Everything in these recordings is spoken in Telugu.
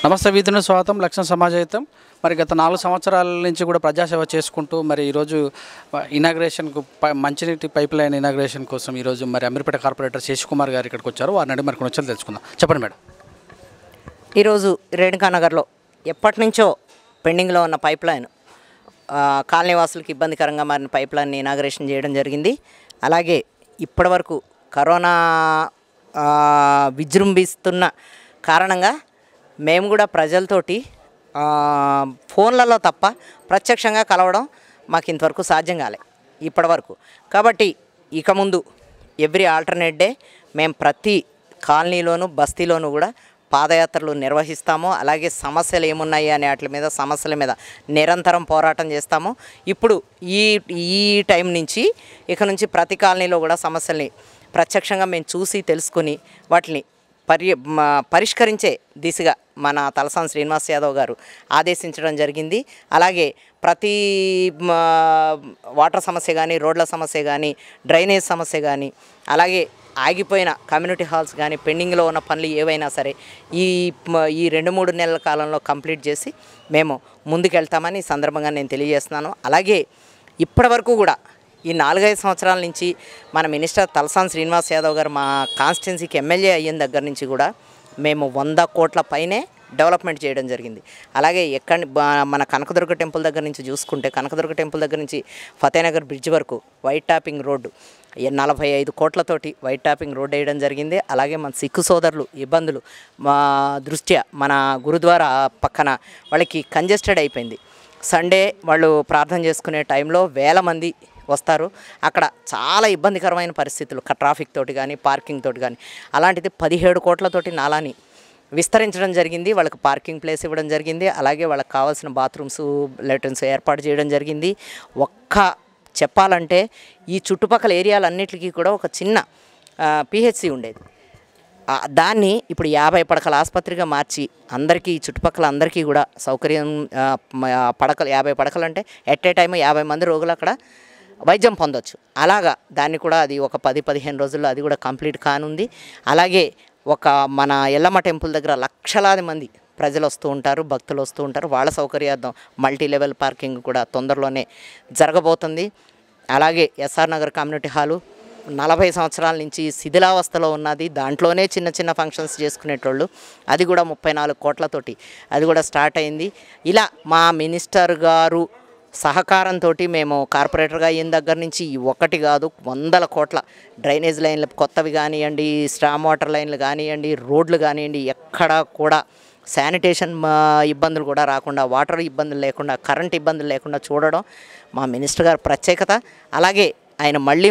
నమస్తే వీధిని స్వాగతం లక్ష్యం సమాజహితం. మరి గత 4 సంవత్సరాల నుంచి కూడా ప్రజాసేవ చేసుకుంటూ మరి ఈరోజు ఇనాగ్రేషన్కు మంచినీటి పైప్ లైన్ ఇనాగ్రేషన్ కోసం ఈరోజు మరి అమీర్పేట కార్పొరేటర్ శశికుమార్ గారు ఇక్కడికి వచ్చారు. వారిని అడిగి మరి కొన్ని వచ్చి తెలుసుకుందాం. చెప్పండి మేడం. ఈరోజు రేణుకానగర్లో ఎప్పటి నుంచో పెండింగ్లో ఉన్న పైప్ లైన్ కాలనీవాసులకు ఇబ్బందికరంగా మారిన పైప్ లైన్ని ఇనాగ్రేషన్ చేయడం జరిగింది. అలాగే ఇప్పటివరకు కరోనా విజృంభిస్తున్న కారణంగా మేము కూడా ప్రజలతోటి ఫోన్లలో తప్ప ప్రత్యక్షంగా కలవడం మాకు ఇంతవరకు సాధ్యం కాలే ఇప్పటివరకు. కాబట్టి ఇక ముందు ఎవ్రీ ఆల్టర్నేట్ డే మేము ప్రతి కాలనీలోనూ బస్తీలోనూ కూడా పాదయాత్రలు నిర్వహిస్తాము. అలాగే సమస్యలు ఏమున్నాయి అనే సమస్యల మీద నిరంతరం పోరాటం చేస్తాము. ఇప్పుడు ఈ టైం నుంచి ఇక నుంచి ప్రతి కాలనీలో కూడా సమస్యల్ని ప్రత్యక్షంగా మేము చూసి తెలుసుకొని వాటిని పరిష్కరించే దిశగా మన తలసాని శ్రీనివాస్ యాదవ్ గారు ఆదేశించడం జరిగింది. అలాగే ప్రతి వాటర్ సమస్య కానీ, రోడ్ల సమస్య కానీ, డ్రైనేజ్ సమస్య కానీ, అలాగే ఆగిపోయిన కమ్యూనిటీ హాల్స్ కానీ, పెండింగ్లో ఉన్న పనులు ఏవైనా సరే ఈ 2-3 నెలల కాలంలో కంప్లీట్ చేసి మేము ముందుకెళ్తామని ఈ సందర్భంగా నేను తెలియజేస్తున్నాను. అలాగే ఇప్పటివరకు కూడా ఈ 4-5 సంవత్సరాల నుంచి మన మినిస్టర్ తలసాని శ్రీనివాస్ యాదవ్ గారు మా కాన్స్టిట్యున్సీకి ఎమ్మెల్యే అయిన దగ్గర నుంచి కూడా మేము 100 కోట్ల పైనే డెవలప్మెంట్ చేయడం జరిగింది. అలాగే మన కనకదుర్గ టెంపుల్ దగ్గర నుంచి చూసుకుంటే, కనకదుర్గ టెంపుల్ దగ్గర నుంచి ఫతేనగర్ బ్రిడ్జ్ వరకు వైట్ టాపింగ్ రోడ్డు 45 కోట్లతోటి వైట్ టాపింగ్ రోడ్ వేయడం జరిగింది. అలాగే మన సిక్కు సోదరులు ఇబ్బందులు మా దృష్ట్యా మన గురుద్వారా పక్కన వాళ్ళకి కంజెస్టెడ్ అయిపోయింది. సండే వాళ్ళు ప్రార్థన చేసుకునే టైంలో వేల మంది వస్తారు. అక్కడ చాలా ఇబ్బందికరమైన పరిస్థితులు ట్రాఫిక్ తోటి కానీ, పార్కింగ్ తోటి కానీ, అలాంటిది 17 కోట్లతోటి నాలాని విస్తరించడం జరిగింది. వాళ్ళకి పార్కింగ్ ప్లేస్ ఇవ్వడం జరిగింది. అలాగే వాళ్ళకి కావాల్సిన బాత్రూమ్స్, లెట్రిన్స్ ఏర్పాటు చేయడం జరిగింది. చెప్పాలంటే ఈ చుట్టుపక్కల ఏరియాలన్నిటికీ కూడా ఒక చిన్న పిహెచ్సి ఉండేది. దాన్ని ఇప్పుడు 50 పడకల ఆసుపత్రిగా మార్చి అందరికీ చుట్టుపక్కల అందరికీ కూడా సౌకర్యం పడకలు 50 పడకలు అంటే ఎట్ ఏ టైమ్ 50 మంది రోగులు అక్కడ వైద్యం పొందొచ్చు. అలాగా దాన్ని కూడా అది ఒక 10-15 రోజుల్లో అది కూడా కంప్లీట్ కానుంది. అలాగే మన ఎల్లమ్మ టెంపుల్ దగ్గర లక్షలాది మంది ప్రజలు వస్తూ ఉంటారు, భక్తులు వస్తూ ఉంటారు. వాళ్ళ సౌకర్యార్థం మల్టీ లెవెల్ పార్కింగ్ కూడా తొందరలోనే జరగబోతుంది. అలాగే ఎస్ఆర్ నగర్ కమ్యూనిటీ హాలు 40 సంవత్సరాల నుంచి శిథిలావస్థలో ఉన్నది. దాంట్లోనే చిన్న చిన్న ఫంక్షన్స్ చేసుకునేటోళ్ళు. అది కూడా 34 కోట్లతోటి అది కూడా స్టార్ట్ అయింది. ఇలా మా మినిస్టర్ గారు సహకారంతో మేము కార్పొరేటర్గా అయిన దగ్గర నుంచి ఒకటి కాదు 100 కోట్ల డ్రైనేజ్ లైన్లు కొత్తవి కానివ్వండి, స్టామ్ వాటర్ లైన్లు కానివ్వండి, రోడ్లు కానివ్వండి, ఎక్కడా కూడా శానిటేషన్ ఇబ్బందులు కూడా రాకుండా, వాటర్ ఇబ్బందులు లేకుండా, కరెంట్ ఇబ్బందులు లేకుండా చూడడం మా మినిస్టర్ గారు ప్రత్యేకత. అలాగే ఆయన మళ్ళీ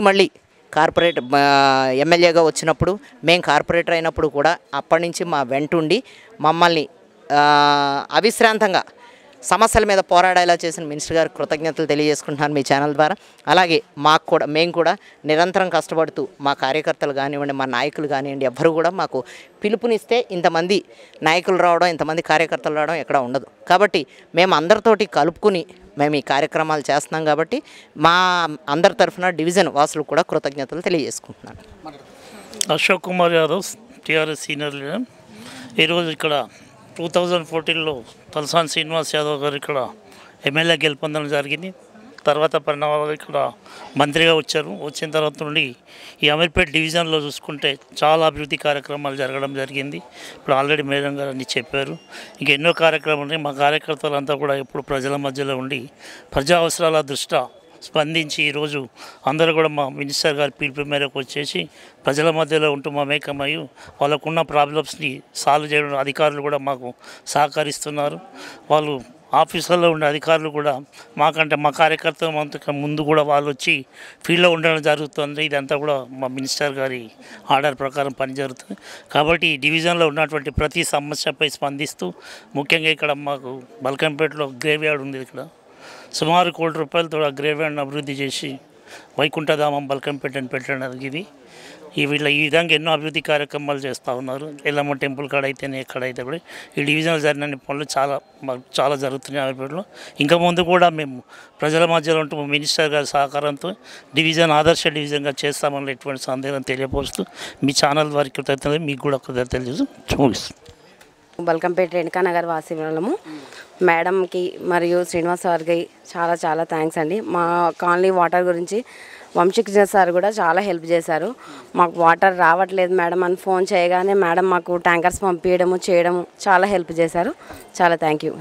ఎమ్మెల్యేగా వచ్చినప్పుడు, మేము కార్పొరేటర్ అయినప్పుడు కూడా అప్పటి నుంచి మా వెంటుండి మమ్మల్ని అవిశ్రాంతంగా సమస్యల మీద పోరాడేలా చేసిన మినిస్టర్ గారికి కృతజ్ఞతలు తెలియజేసుకుంటున్నాను మీ ఛానల్ ద్వారా. అలాగే మేము కూడా నిరంతరం కష్టపడుతూ మా కార్యకర్తలు కానివ్వండి, మా నాయకులు కానివ్వండి, ఎవ్వరూ కూడా మాకు పిలుపునిస్తే ఇంతమంది నాయకులు రావడం, ఇంతమంది కార్యకర్తలు రావడం ఎక్కడ ఉండదు. కాబట్టి మేము అందరితోటి కలుపుకుని మేము ఈ కార్యక్రమాలు చేస్తున్నాం. కాబట్టి మా అందరి తరఫున డివిజన్ వాసులకు కూడా కృతజ్ఞతలు తెలియజేసుకుంటున్నాను. Ashok Kumar Yadav, TRS senior leader. ఈరోజు ఇక్కడ 2014లో తలసాని శ్రీనివాస్ యాదవ్ గారు ఇక్కడ ఎమ్మెల్యే గెలుపొందడం జరిగింది. తర్వాత పరిణామాలు ఇక్కడ మంత్రిగా వచ్చారు. వచ్చిన తర్వాత నుండి ఈ అమీర్పేట డివిజన్లో చూసుకుంటే చాలా అభివృద్ధి కార్యక్రమాలు జరగడం జరిగింది. ఇప్పుడు ఆల్రెడీ మేడం గారు అన్నీ చెప్పారు. ఇంకా ఎన్నో కార్యక్రమాలు ఉన్నాయి. మా కార్యకర్తలంతా కూడా ఇప్పుడు ప్రజల మధ్యలో ఉండి ప్రజా అవసరాల దృష్ట్యా స్పందించి ఈరోజు అందరూ కూడా మా మినిస్టర్ గారి పిలుపు మేరకు వచ్చేసి ప్రజల మధ్యలో ఉంటూ మమేకమయ్యి వాళ్ళకున్న ప్రాబ్లమ్స్ని సాల్వ్ చేయడం అధికారులు కూడా మాకు సహకరిస్తున్నారు. వాళ్ళు ఆఫీసుల్లో ఉండే అధికారులు కూడా మాకంటే మా కార్యకర్తల ముందు కూడా వాళ్ళు వచ్చి ఫీల్డ్లో ఉండడం జరుగుతుంది. ఇదంతా కూడా మా మినిస్టర్ గారి ఆర్డర్ ప్రకారం పని జరుగుతుంది. కాబట్టి ఈ డివిజన్లో ఉన్నటువంటి ప్రతి సమస్యపై స్పందిస్తూ ముఖ్యంగా ఇక్కడ మాకు బల్కంపేటలో గ్రేవ్ యార్డ్ ఉంది. ఇక్కడ సుమారు 1 కోటి రూపాయలతో ఆ గ్రేవ్ యార్డ్ని అభివృద్ధి చేసి వైకుంఠధామం బల్కంపేట అని పెట్టడం ఇది. ఈ విధంగా ఎన్నో అభివృద్ధి కార్యక్రమాలు చేస్తూ ఉన్నారు. ఎల్లమ్మ టెంపుల్ కాడ అయితేనే ఎక్కడైతే కూడా ఈ డివిజన్లో జరిగిన పనులు చాలా జరుగుతున్నాయి అమీర్పేటలో. ఇంకా ముందు కూడా మేము ప్రజల మధ్యలో ఉంటూ మినిస్టర్ గారి సహకారంతో డివిజన్ ఆదర్శ డివిజన్గా చేస్తామని ఎటువంటి సందేహం తెలియపోస్తూ మీ ఛానల్ వారికి కృతజ్ఞతలు, మీకు కూడా కృతజ్ఞతలు ముగిస్తుంది. బల్కంపేట రేణుకానగర్ వాసివులము. మేడంకి మరియు శ్రీనివాస్ సార్కి చాలా చాలా థ్యాంక్స్ అండి. మా కాలనీ వాటర్ గురించి వంశీకృష్ణ సార్ కూడా చాలా హెల్ప్ చేశారు. మాకు వాటర్ రావట్లేదు మేడం అని ఫోన్ చేయగానే మేడం మాకు ట్యాంకర్స్ పంపించడము చేయడము చాలా హెల్ప్ చేశారు. చాలా థ్యాంక్ యూ.